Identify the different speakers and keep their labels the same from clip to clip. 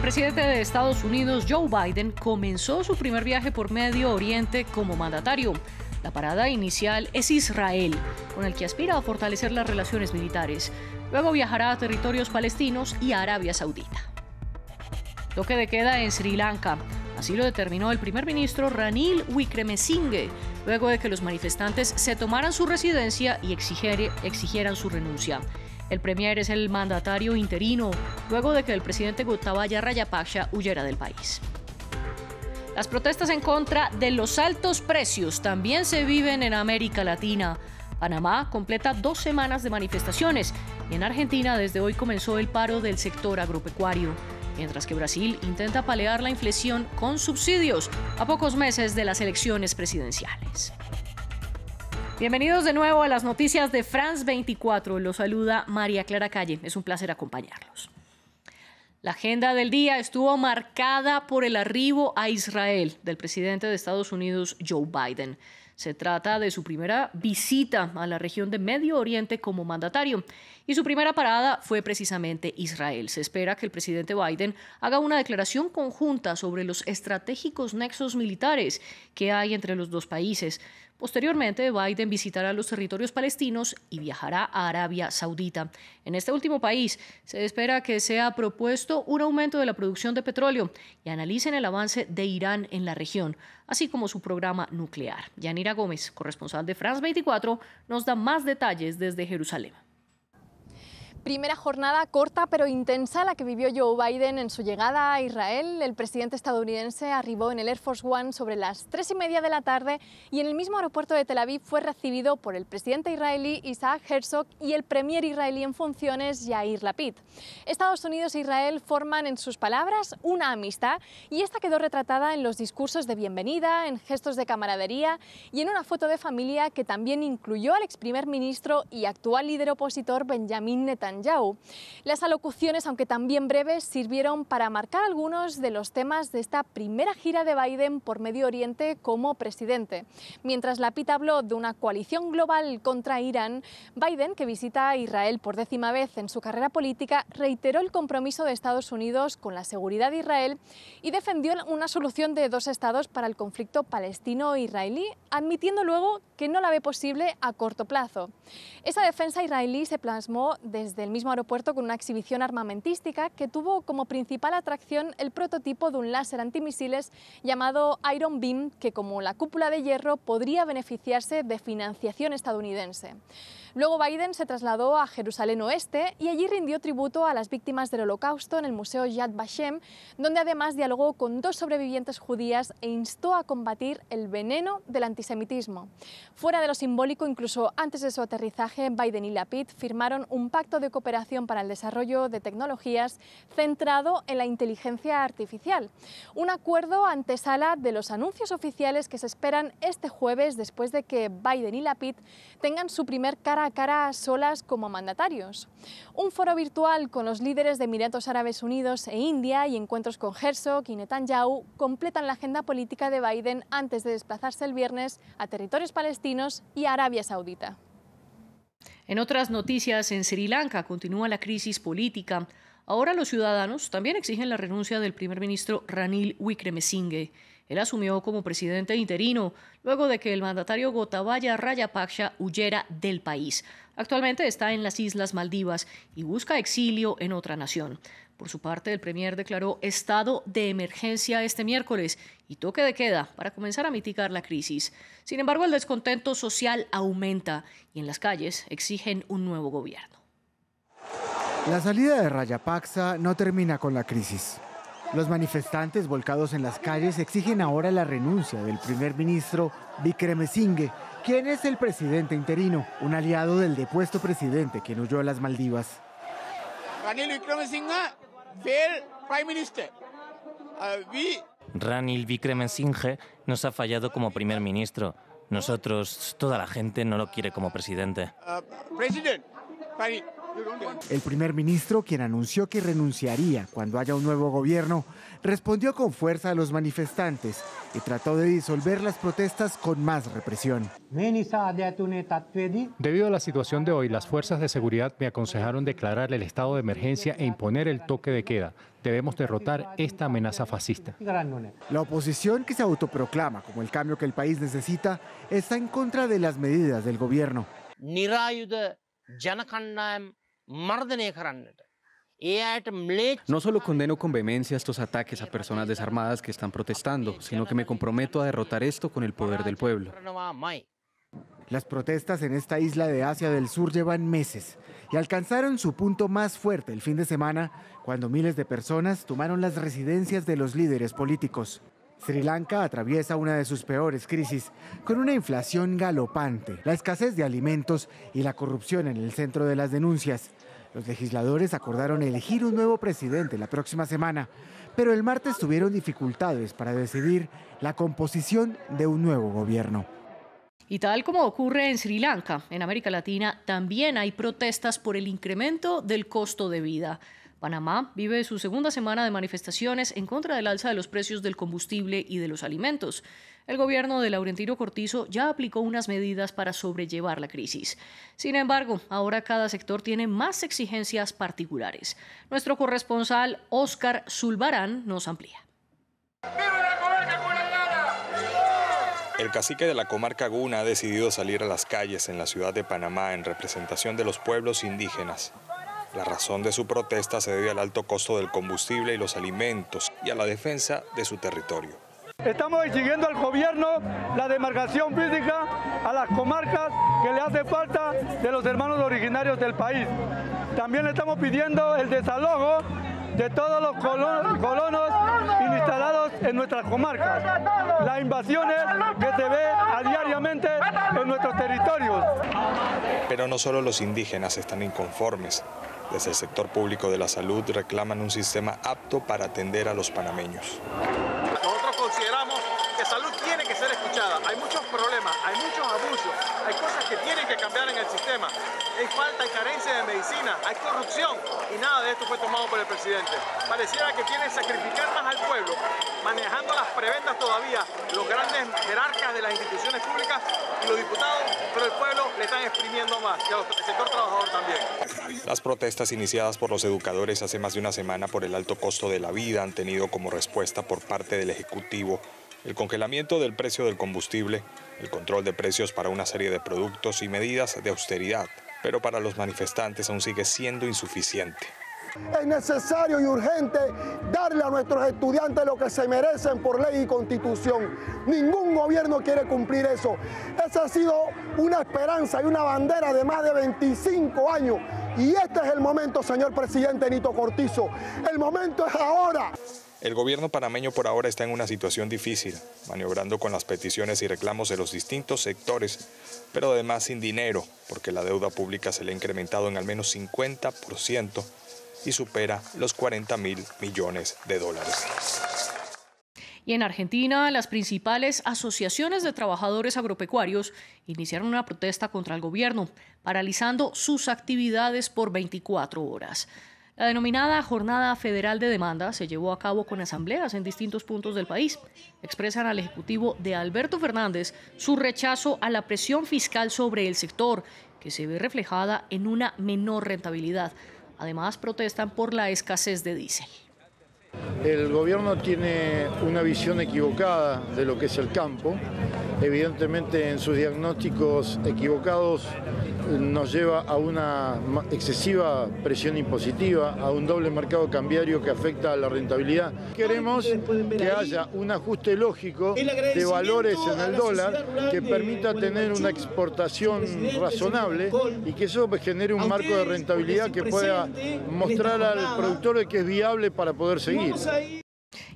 Speaker 1: El presidente de Estados Unidos, Joe Biden, comenzó su primer viaje por Medio Oriente como mandatario. La parada inicial es Israel, con el que aspira a fortalecer las relaciones militares. Luego viajará a territorios palestinos y a Arabia Saudita. Toque de queda en Sri Lanka. Así lo determinó el primer ministro Ranil Wickremesinghe, luego de que los manifestantes se tomaran su residencia y exigieran su renuncia. El premier es el mandatario interino, luego de que el presidente Gotabaya Rajapaksa huyera del país. Las protestas en contra de los altos precios también se viven en América Latina. Panamá completa 2 semanas de manifestaciones y en Argentina desde hoy comenzó el paro del sector agropecuario, mientras que Brasil intenta paliar la inflación con subsidios a pocos meses de las elecciones presidenciales. Bienvenidos de nuevo a las noticias de France 24. Los saluda María Clara Calle. Es un placer acompañarlos. La agenda del día estuvo marcada por el arribo a Israel del presidente de Estados Unidos, Joe Biden. Se trata de su primera visita a la región de Medio Oriente como mandatario y su primera parada fue precisamente Israel. Se espera que el presidente Biden haga una declaración conjunta sobre los estratégicos nexos militares que hay entre los dos países. Posteriormente, Biden visitará los territorios palestinos y viajará a Arabia Saudita. En este último país, se espera que sea propuesto un aumento de la producción de petróleo y analicen el avance de Irán en la región, así como su programa nuclear. Yanira Gómez, corresponsal de France 24, nos da más detalles desde Jerusalén.
Speaker 2: Primera jornada corta pero intensa la que vivió Joe Biden en su llegada a Israel. El presidente estadounidense arribó en el Air Force One sobre las 3:30 de la tarde y en el mismo aeropuerto de Tel Aviv fue recibido por el presidente israelí Isaac Herzog y el premier israelí en funciones Yair Lapid. Estados Unidos e Israel forman en sus palabras una amistad y esta quedó retratada en los discursos de bienvenida, en gestos de camaradería y en una foto de familia que también incluyó al ex primer ministro y actual líder opositor Benjamin Netanyahu. Las alocuciones, aunque también breves, sirvieron para marcar algunos de los temas de esta primera gira de Biden por Medio Oriente como presidente. Mientras Lapid habló de una coalición global contra Irán, Biden, que visita Israel por 10ª vez en su carrera política, reiteró el compromiso de Estados Unidos con la seguridad de Israel y defendió una solución de 2 estados para el conflicto palestino-israelí, admitiendo luego que no la ve posible a corto plazo. Esa defensa israelí se plasmó desde el mismo aeropuerto con una exhibición armamentística que tuvo como principal atracción el prototipo de un láser antimisiles llamado Iron Beam, que como la cúpula de hierro podría beneficiarse de financiación estadounidense. Luego Biden se trasladó a Jerusalén Oeste y allí rindió tributo a las víctimas del Holocausto en el Museo Yad Vashem, donde además dialogó con 2 sobrevivientes judías e instó a combatir el veneno del antisemitismo. Fuera de lo simbólico, incluso antes de su aterrizaje, Biden y Lapid firmaron un pacto de cooperación para el desarrollo de tecnologías centrado en la inteligencia artificial. Un acuerdo antesala de los anuncios oficiales que se esperan este jueves después de que Biden y Lapid tengan su primer cara a cara a solas como mandatarios. Un foro virtual con los líderes de Emiratos Árabes Unidos e India y encuentros con Herzog y Netanyahu completan la agenda política de Biden antes de desplazarse el viernes a territorios palestinos y a Arabia Saudita.
Speaker 1: En otras noticias, en Sri Lanka continúa la crisis política. Ahora los ciudadanos también exigen la renuncia del primer ministro Ranil Wickremesinghe. Él asumió como presidente interino luego de que el mandatario Gotabaya Rajapaksa huyera del país. Actualmente está en las Islas Maldivas y busca exilio en otra nación. Por su parte, el premier declaró estado de emergencia este miércoles y toque de queda para comenzar a mitigar la crisis. Sin embargo, el descontento social aumenta y en las calles exigen un nuevo gobierno.
Speaker 3: La salida de Rajapaksa no termina con la crisis. Los manifestantes volcados en las calles exigen ahora la renuncia del primer ministro Wickremesinghe, quien es el presidente interino, un aliado del depuesto presidente quien huyó a las Maldivas.
Speaker 4: Ranil Wickremesinghe nos ha fallado como primer ministro. Nosotros, toda la gente, no lo quiere como presidente.
Speaker 3: El primer ministro, quien anunció que renunciaría cuando haya un nuevo gobierno, respondió con fuerza a los manifestantes y trató de disolver las protestas con más represión.
Speaker 5: Debido a la situación de hoy, las fuerzas de seguridad me aconsejaron declarar el estado de emergencia e imponer el toque de queda. Debemos derrotar esta amenaza fascista.
Speaker 3: La oposición, que se autoproclama como el cambio que el país necesita, está en contra de las medidas del gobierno.
Speaker 6: No solo condeno con vehemencia estos ataques a personas desarmadas que están protestando, sino que me comprometo a derrotar esto con el poder del pueblo.
Speaker 3: Las protestas en esta isla de Asia del Sur llevan meses y alcanzaron su punto más fuerte el fin de semana, cuando miles de personas tomaron las residencias de los líderes políticos. Sri Lanka atraviesa una de sus peores crisis, con una inflación galopante, la escasez de alimentos y la corrupción en el centro de las denuncias. Los legisladores acordaron elegir un nuevo presidente la próxima semana, pero el martes tuvieron dificultades para decidir la composición de un nuevo gobierno.
Speaker 1: Y tal como ocurre en Sri Lanka, en América Latina, también hay protestas por el incremento del costo de vida. Panamá vive su segunda semana de manifestaciones en contra del alza de los precios del combustible y de los alimentos. El gobierno de Laurentino Cortizo ya aplicó unas medidas para sobrellevar la crisis. Sin embargo, ahora cada sector tiene más exigencias particulares. Nuestro corresponsal Óscar Zulbarán nos amplía.
Speaker 7: El cacique de la comarca Guna ha decidido salir a las calles en la ciudad de Panamá en representación de los pueblos indígenas. La razón de su protesta se debe al alto costo del combustible y los alimentos y a la defensa de su territorio.
Speaker 8: Estamos exigiendo al gobierno la demarcación física a las comarcas que le hace falta de los hermanos originarios del país. También le estamos pidiendo el desalojo de todos los colonos instalados en nuestras comarcas. Las invasiones que se ve diariamente en nuestros territorios.
Speaker 7: Pero no solo los indígenas están inconformes. Desde el sector público de la salud reclaman un sistema apto para atender a los panameños.
Speaker 9: Nosotros consideramos que salud tiene que ser escuchada. Hay muchos problemas, hay muchos abusos, hay cosas que tienen que cambiar en el sistema. Hay falta y carencia de medicina, hay corrupción y nada de esto fue tomado por el presidente. Pareciera que quieren sacrificar más al pueblo, manejando las prebendas todavía los grandes jerarcas de las instituciones públicas y los diputados, pero el pueblo le están exprimiendo más y al sector trabajador también.
Speaker 7: Las protestas iniciadas por los educadores hace más de una semana por el alto costo de la vida han tenido como respuesta por parte del Ejecutivo el congelamiento del precio del combustible, el control de precios para una serie de productos y medidas de austeridad, pero para los manifestantes aún sigue siendo insuficiente.
Speaker 10: Es necesario y urgente darle a nuestros estudiantes lo que se merecen por ley y constitución. Ningún gobierno quiere cumplir eso. Esa ha sido una esperanza y una bandera de más de 25 años. Y este es el momento, señor presidente Nito Cortizo. El momento es ahora.
Speaker 7: El gobierno panameño por ahora está en una situación difícil, maniobrando con las peticiones y reclamos de los distintos sectores, pero además sin dinero, porque la deuda pública se le ha incrementado en al menos 50% y supera los 40.000 millones de dólares.
Speaker 1: Y en Argentina, las principales asociaciones de trabajadores agropecuarios iniciaron una protesta contra el gobierno, paralizando sus actividades por 24 horas. La denominada Jornada Federal de Demanda se llevó a cabo con asambleas en distintos puntos del país. Expresan al Ejecutivo de Alberto Fernández su rechazo a la presión fiscal sobre el sector, que se ve reflejada en una menor rentabilidad. Además, protestan por la escasez de diésel.
Speaker 11: El gobierno tiene una visión equivocada de lo que es el campo. Evidentemente, en sus diagnósticos equivocados nos lleva a una excesiva presión impositiva, a un doble mercado cambiario que afecta a la rentabilidad. Queremos que haya un ajuste lógico de valores en el dólar que permita tener una exportación razonable y que eso genere un marco de rentabilidad que pueda mostrar al productor que es viable para poder seguir.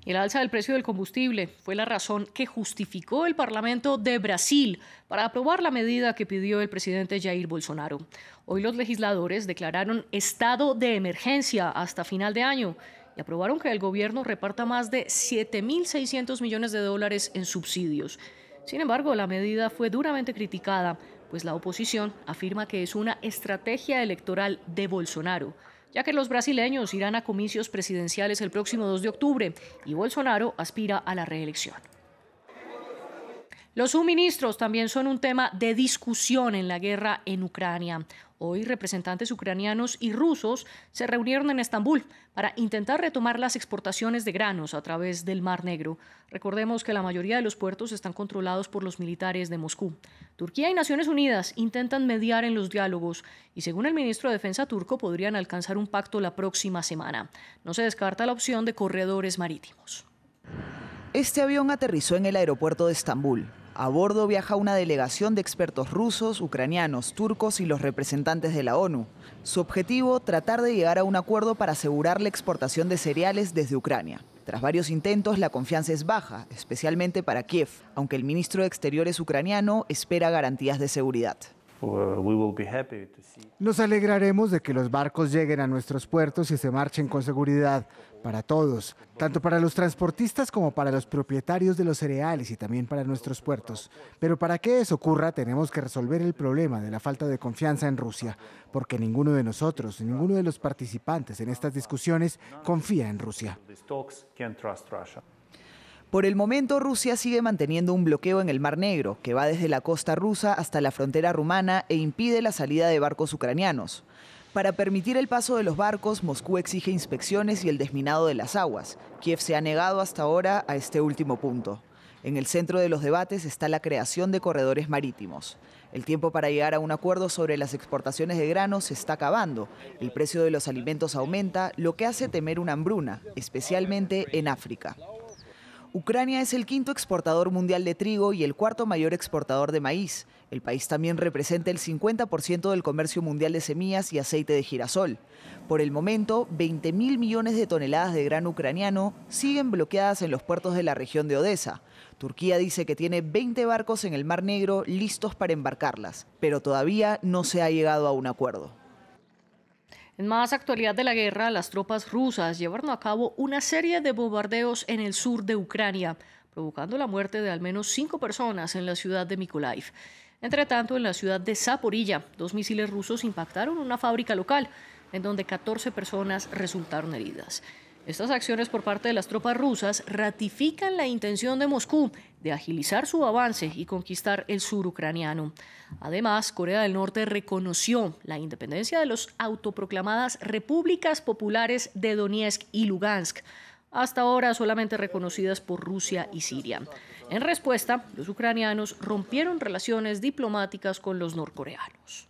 Speaker 1: Y el alza del precio del combustible fue la razón que justificó el Parlamento de Brasil para aprobar la medida que pidió el presidente Jair Bolsonaro. Hoy los legisladores declararon estado de emergencia hasta final de año y aprobaron que el gobierno reparta más de 7.600 millones de dólares en subsidios. Sin embargo, la medida fue duramente criticada pues la oposición afirma que es una estrategia electoral de Bolsonaro, ya que los brasileños irán a comicios presidenciales el próximo 2 de octubre y Bolsonaro aspira a la reelección. Los suministros también son un tema de discusión en la guerra en Ucrania. Hoy, representantes ucranianos y rusos se reunieron en Estambul para intentar retomar las exportaciones de granos a través del Mar Negro. Recordemos que la mayoría de los puertos están controlados por los militares de Moscú. Turquía y Naciones Unidas intentan mediar en los diálogos y, según el ministro de Defensa turco, podrían alcanzar un pacto la próxima semana. No se descarta la opción de corredores marítimos.
Speaker 12: Este avión aterrizó en el aeropuerto de Estambul. A bordo viaja una delegación de expertos rusos, ucranianos, turcos y los representantes de la ONU. Su objetivo, tratar de llegar a un acuerdo para asegurar la exportación de cereales desde Ucrania. Tras varios intentos, la confianza es baja, especialmente para Kiev, aunque el ministro de Exteriores ucraniano espera garantías de seguridad.
Speaker 3: Nos alegraremos de que los barcos lleguen a nuestros puertos y se marchen con seguridad para todos, tanto para los transportistas como para los propietarios de los cereales y también para nuestros puertos. Pero para que eso ocurra tenemos que resolver el problema de la falta de confianza en Rusia, porque ninguno de nosotros, ninguno de los participantes en estas discusiones confía en Rusia.
Speaker 12: Por el momento, Rusia sigue manteniendo un bloqueo en el Mar Negro, que va desde la costa rusa hasta la frontera rumana e impide la salida de barcos ucranianos. Para permitir el paso de los barcos, Moscú exige inspecciones y el desminado de las aguas. Kiev se ha negado hasta ahora a este último punto. En el centro de los debates está la creación de corredores marítimos. El tiempo para llegar a un acuerdo sobre las exportaciones de granos se está acabando. El precio de los alimentos aumenta, lo que hace temer una hambruna, especialmente en África. Ucrania es el quinto exportador mundial de trigo y el cuarto mayor exportador de maíz. El país también representa el 50% del comercio mundial de semillas y aceite de girasol. Por el momento, 20.000 millones de toneladas de grano ucraniano siguen bloqueadas en los puertos de la región de Odesa. Turquía dice que tiene 20 barcos en el Mar Negro listos para embarcarlas, pero todavía no se ha llegado a un acuerdo.
Speaker 1: En más actualidad de la guerra, las tropas rusas llevaron a cabo una serie de bombardeos en el sur de Ucrania, provocando la muerte de al menos 5 personas en la ciudad de Mykolaiv. Entre tanto, en la ciudad de Zaporilla, 2 misiles rusos impactaron una fábrica local, en donde 14 personas resultaron heridas. Estas acciones por parte de las tropas rusas ratifican la intención de Moscú de agilizar su avance y conquistar el sur ucraniano. Además, Corea del Norte reconoció la independencia de las autoproclamadas repúblicas populares de Donetsk y Lugansk, hasta ahora solamente reconocidas por Rusia y Siria. En respuesta, los ucranianos rompieron relaciones diplomáticas con los norcoreanos.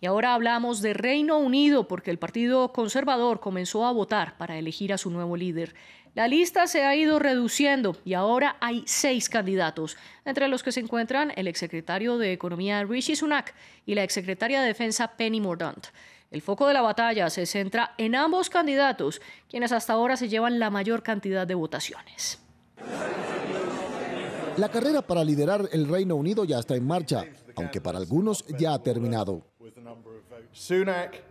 Speaker 1: Y ahora hablamos de Reino Unido porque el Partido Conservador comenzó a votar para elegir a su nuevo líder. La lista se ha ido reduciendo y ahora hay 6 candidatos, entre los que se encuentran el exsecretario de Economía Rishi Sunak y la exsecretaria de Defensa Penny Mordaunt. El foco de la batalla se centra en ambos candidatos, quienes hasta ahora se llevan la mayor cantidad de votaciones.
Speaker 13: La carrera para liderar el Reino Unido ya está en marcha, aunque para algunos ya ha terminado.
Speaker 6: Sunak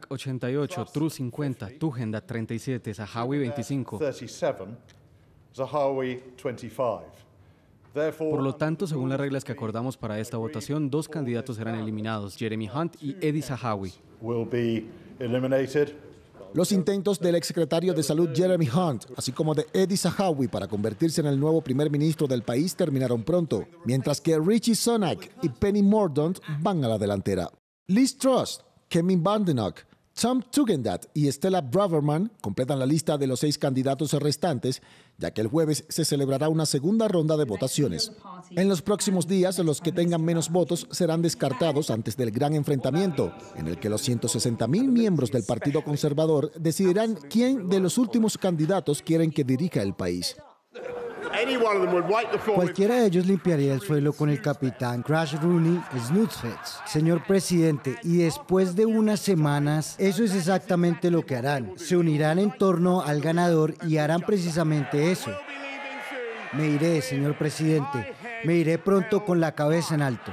Speaker 6: 88, Truss 50, Tugenda 37, Zahawi 25. Por lo tanto, según las reglas que acordamos para esta votación, 2 candidatos serán eliminados, Jeremy Hunt y Eddie Zahawi.
Speaker 13: Los intentos del exsecretario de Salud Jeremy Hunt, así como de Eddie Zahawi para convertirse en el nuevo primer ministro del país terminaron pronto, mientras que Rishi Sunak y Penny Mordaunt van a la delantera. Liz Truss, Kevin Badenoch, Tom Tugendhat y Stella Braverman completan la lista de los 6 candidatos restantes, ya que el jueves se celebrará una segunda ronda de votaciones. En los próximos días, los que tengan menos votos serán descartados antes del gran enfrentamiento, en el que los 160.000 miembros del Partido Conservador decidirán quién de los últimos candidatos quieren que dirija el país.
Speaker 14: Cualquiera de ellos limpiaría el suelo con el capitán Crash Rooney Snuffets, señor presidente, y después de unas semanas, eso es exactamente lo que harán. Se unirán en torno al ganador y harán precisamente eso. Me iré, señor presidente, me iré pronto con la cabeza en alto.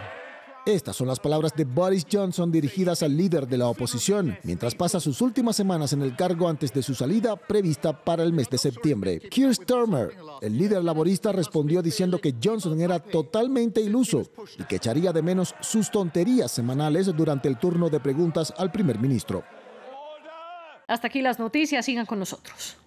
Speaker 13: Estas son las palabras de Boris Johnson dirigidas al líder de la oposición, mientras pasa sus últimas semanas en el cargo antes de su salida prevista para el mes de septiembre. Keir Starmer, el líder laborista, respondió diciendo que Johnson era totalmente iluso y que echaría de menos sus tonterías semanales durante el turno de preguntas al primer ministro.
Speaker 1: Hasta aquí las noticias, sigan con nosotros.